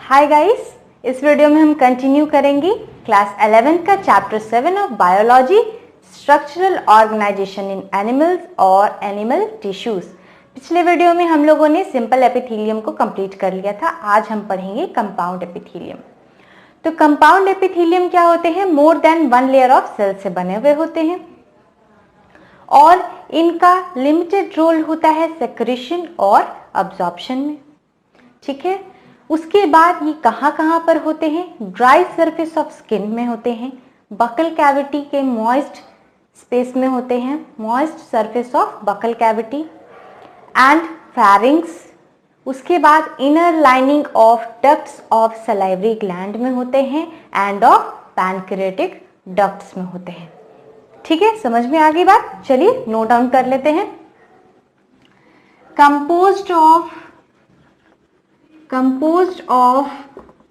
Hi guys, इस video में हम कंटिन्यू करेंगे क्लास 11 का chapter 7 of biology, structural organisation in animals और एनिमल टिश्यूज। पिछले वीडियो में हम लोगों ने सिंपल एपिथेलियम को कंप्लीट कर लिया था। आज हम पढ़ेंगे कंपाउंड एपिथेलियम। तो कंपाउंड एपिथेलियम क्या होते हैं? More than one layer of cell से बने हुए होते हैं और इनका लिमिटेड रोल होता है सेक्रेशन और अब्जॉर्प्शन में। ठीक है, उसके बाद ये कहाँ पर होते हैं? ड्राई सरफेस ऑफ स्किन में होते हैं, बकल कैविटी के मॉइस्ट स्पेस में होते हैं, moist surface of buccal cavity and pharynx. उसके बाद inner lining of ducts of salivary gland में होते हैं एंड ऑफ पैनक्रियाटिक डक्ट्स में होते हैं। ठीक है, समझ में आ गई बात? चलिए नोट डाउन कर लेते हैं। composed of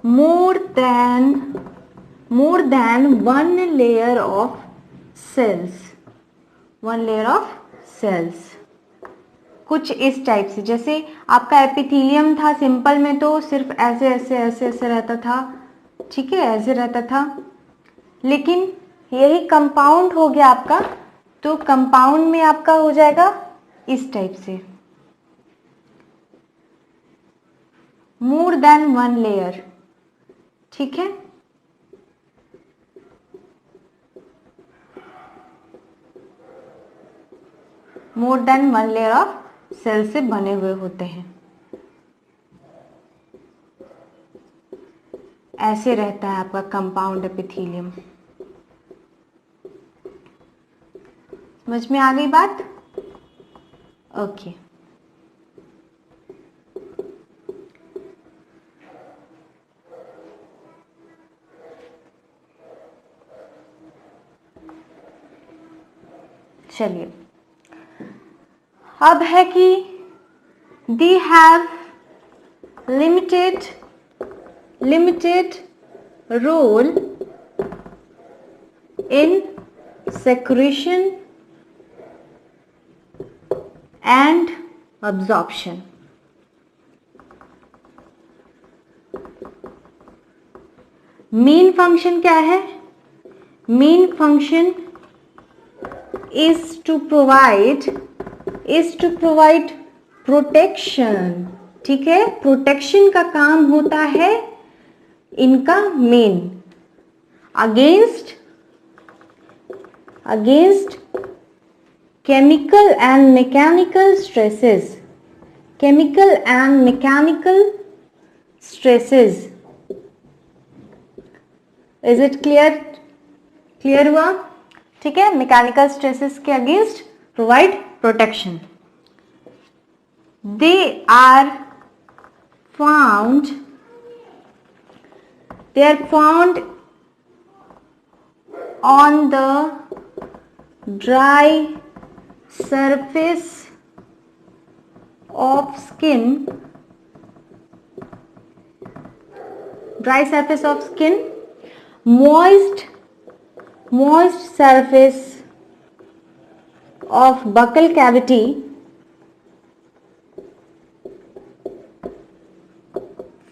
more than one layer of cells, कुछ इस टाइप से। जैसे आपका एपिथेलियम था सिंपल में तो सिर्फ ऐसे रहता था। ठीक है, ऐसे रहता था, लेकिन यही कंपाउंड हो गया आपका, तो कंपाउंड में आपका हो जाएगा इस टाइप से, मोर देन वन लेयर। ठीक है, more than one layer of cell से बने हुए होते हैं। ऐसे रहता है आपका कंपाउंड एपिथेलियम। समझ में आ गई बात? ओके। चलिए, अब है कि they have limited role in secretion and absorption. Main function क्या है? Main function is to provide protection। ठीक है, प्रोटेक्शन का काम होता है इनका main, against chemical and mechanical stresses। Is it clear हुआ? ठीक है, मैकेनिकल स्ट्रेसेस के against provide protection. They are found on the dry surface of skin, moist surface of buccal cavity,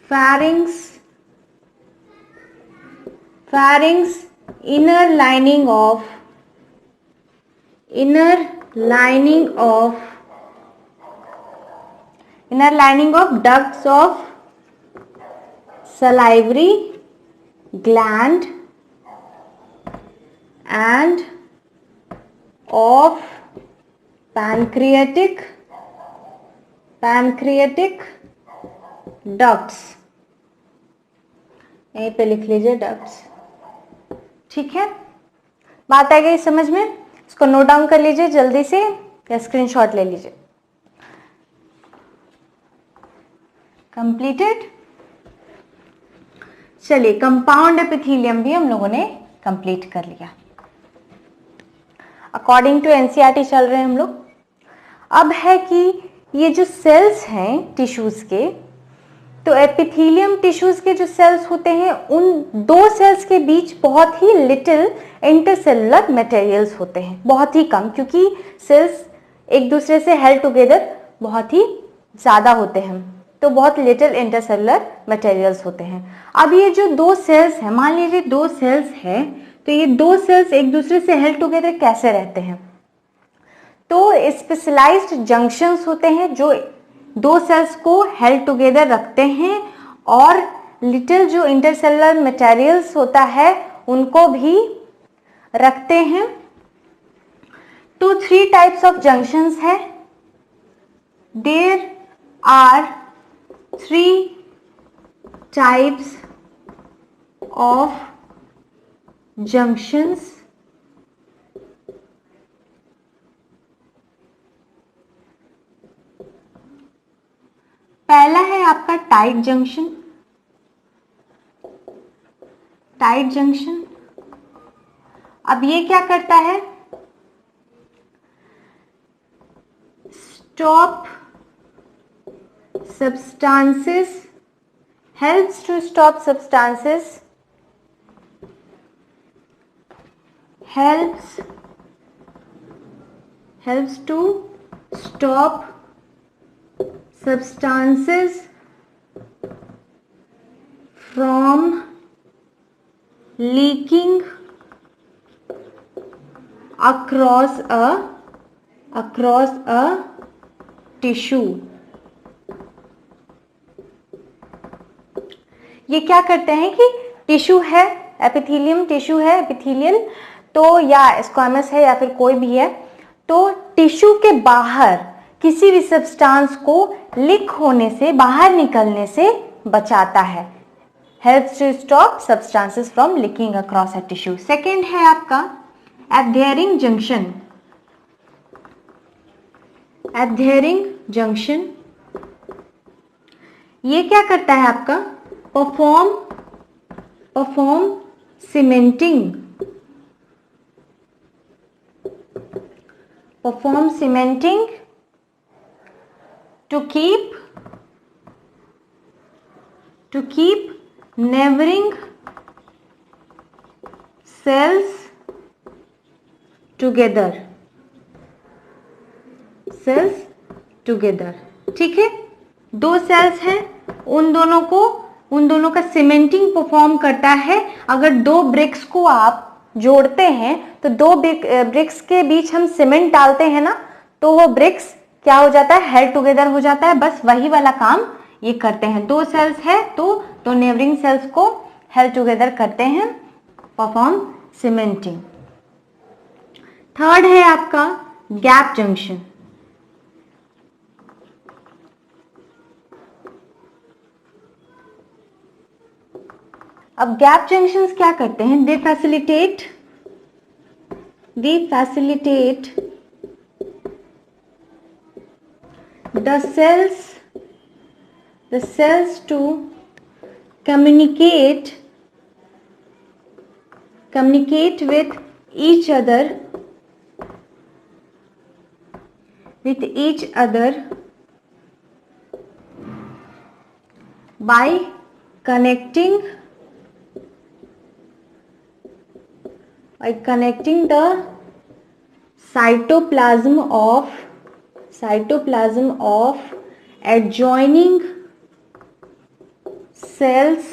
pharynx, inner lining of ducts of salivary gland and of pancreatic ducts। यहीं पे लिख लीजिए ducts। ठीक है, बात आ गई समझ में? इसको नोट डाउन कर लीजिए जल्दी से या स्क्रीनशॉट ले लीजिए। कंप्लीटेड। चलिए, कंपाउंड एपिथेलियम भी हम लोगों ने कंप्लीट कर लिया। अकॉर्डिंग टू एनसीईआरटी चल रहे हैं हम लोग। अब है कि ये जो सेल्स हैं टिश्यूज के, तो एपिथेलियम टिश्यूज के जो सेल्स होते हैं उन दो सेल्स के बीच बहुत ही लिटिल इंटरसेलुलर मटेरियल्स होते हैं, बहुत ही कम, क्योंकि सेल्स एक दूसरे से हेल्ड टुगेदर बहुत ही ज्यादा होते हैं। तो बहुत लिटिल इंटरसेलुलर मटेरियल्स होते हैं। अब ये जो दो सेल्स हैं, मान लीजिए दो सेल्स हैं, तो ये दो सेल्स एक दूसरे से हेल्ड टुगेदर कैसे रहते हैं? तो स्पेशलाइज्ड जंक्शंस होते हैं जो दो सेल्स को हेल्ड टुगेदर रखते हैं, और लिटिल जो इंटरसेलुलर मटेरियल्स होता है उनको भी रखते हैं। तो 3 टाइप्स ऑफ जंक्शंस है। There are 3 types of junctions. पहला है आपका टाइट जंक्शन। टाइट जंक्शन, अब ये क्या करता है? Stop substances, helps to stop substances, helps to stop substances from leaking across a tissue। ये क्या करते हैं कि टिश्यू है, एपिथेलियम टिश्यू है, एपिथेलियल तो या स्क्वामस है या फिर कोई भी है, तो टिश्यू के बाहर किसी भी सब्सटेंस को लीक होने से, बाहर निकलने से बचाता है। Helps to stop substances from leaking across a tissue. Second है आपका एडहेरिंग जंक्शन। एडहेरिंग जंक्शन ये क्या करता है आपका? Perform cementing to keep neighboring cells together। ठीक है, दो सेल्स हैं, उन दोनों का सीमेंटिंग परफॉर्म करता है। अगर दो ब्रिक्स को आप जोड़ते हैं तो दो ब्रिक्स के बीच हम सीमेंट डालते हैं ना, तो वो ब्रिक्स क्या हो जाता है? हेल्ड टुगेदर हो जाता है। बस वही वाला काम ये करते हैं। दो सेल्स है तो नेबरिंग सेल्स को हेल्ड टुगेदर करते हैं, परफॉर्म सीमेंटिंग। थर्ड है आपका गैप जंक्शन। अब गैप जंक्शंस क्या करते हैं? दे facilitate the cells to communicate with each other by connecting the cytoplasm of adjoining cells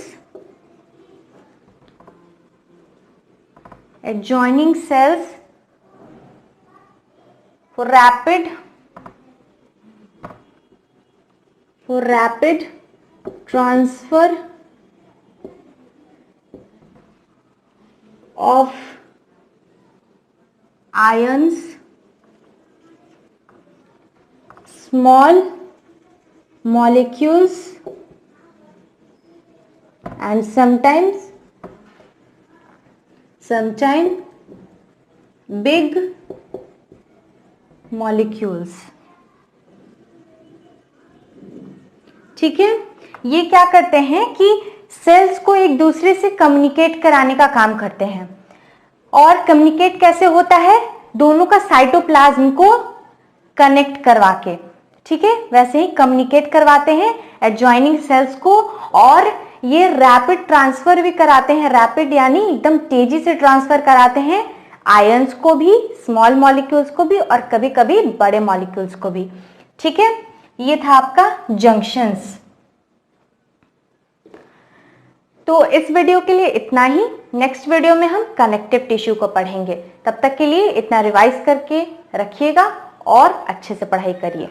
for rapid transfer of ions, small molecules and sometimes big molecules। ठीक है, ये क्या करते हैं कि सेल्स को एक दूसरे से कम्युनिकेट कराने का काम करते हैं। और कम्युनिकेट कैसे होता है? दोनों का साइटोप्लाज्म को कनेक्ट करवा के, ठीक है, वैसे ही कम्युनिकेट करवाते हैं एडजॉइनिंग सेल्स को। और ये रैपिड ट्रांसफर भी कराते हैं, रैपिड यानी एकदम तेजी से ट्रांसफर कराते हैं आयंस को भी, स्मॉल मॉलिक्यूल्स को भी और कभी कभी बड़े मॉलिक्यूल्स को भी। ठीक है, ये था आपका जंक्शंस। तो इस वीडियो के लिए इतना ही। नेक्स्ट वीडियो में हम कनेक्टिव टिश्यू को पढ़ेंगे। तब तक के लिए इतना रिवाइज करके रखिएगा और अच्छे से पढ़ाई करिए।